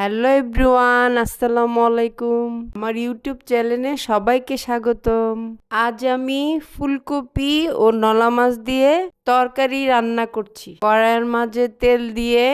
Hello everyone, আসসালামু আলাইকুম। আমার ইউটিউব চ্যানেলে সবাইকে স্বাগতম। আজ আমি ফুলকপি ও নলা মাছ দিয়ে তরকারি রান্না করছি। কড়াইয়ের মাঝে তেল দিয়ে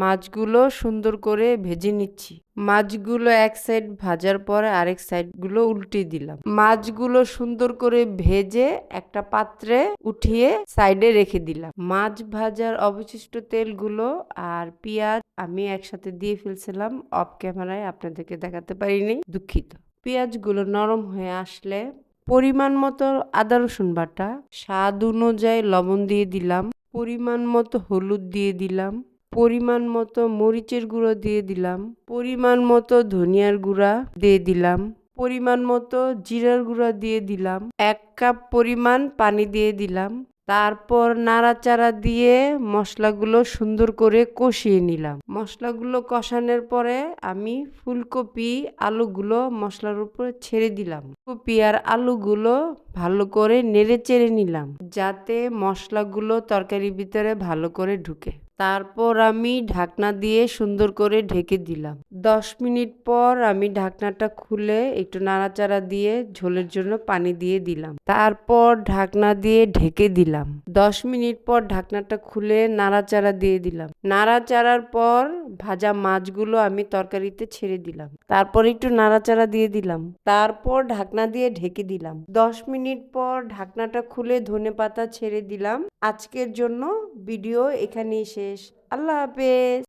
মাছগুলো সুন্দর করে ভেজে নিচ্ছি। মাছগুলো এক সাইড ভাজার পরে আরেক সাইড গুলো উল্টে দিলাম। মাছগুলো সুন্দর করে ভেজে একটা পাত্রে উঠিয়ে সাইডে রেখে দিলাম। মাছ ভাজার অবশিষ্ট তেলগুলো আর পেঁয়াজ আমি একসাথে দিয়ে ফেলছিলাম অফ ক্যামেরায়, আপনাদেরকে দেখাতে পারিনি, দুঃখিত। পেঁয়াজগুলো নরম হয়ে আসলে পরিমাণ মতো আদা রসুন বাটা, স্বাদ অনুযায়ী লবণ দিয়ে দিলাম, পরিমাণ মতো হলুদ দিয়ে দিলাম, পরিমাণ মতো মরিচের গুঁড়ো দিয়ে দিলাম, পরিমাণ মতো ধনিয়ার গুঁড়া দিয়ে দিলাম, পরিমাণ মতো জিরার গুঁড়া দিয়ে দিলাম, 1 কাপ পরিমাণ পানি দিয়ে দিলাম। তারপর নাড়াচাড়া দিয়ে মশলাগুলো সুন্দর করে কষিয়ে নিলাম। মশলাগুলো কষানোর পরে আমি ফুলকপি আলুগুলো মশলার উপরে ছেড়ে দিলাম। কপি আর আলুগুলো ভালো করে নেড়ে চেড়ে নিলাম যাতে মশলাগুলো তরকারির ভিতরে ভালো করে ঢুকে। তারপর আমি ঢাকনা দিয়ে সুন্দর করে ঢেকে দিলাম। 10 মিনিট পর আমি ঢাকনাটা খুলে একটু নাড়াচাড়া দিয়ে ঝোলের জন্য পানি দিয়ে দিলাম। তারপর ঢাকনা দিয়ে ঢেকে দিলাম। 10 মিনিট পর ঢাকনাটা খুলে নাড়াচাড়া দিয়ে দিলাম। নাড়াচাড়ার পর ভাজা মাছগুলো আমি তরকারিতে ছেড়ে দিলাম। তারপর একটু নাড়াচাড়া দিয়ে দিলাম। তারপর ঢাকনা দিয়ে ঢেকে দিলাম। 10 মিনিট পর ঢাকনাটা খুলে ধনেপাতা ছেড়ে দিলাম। আজকের জন্য ভিডিও এখানেই শেষ। আল্লাহ হাফেজ।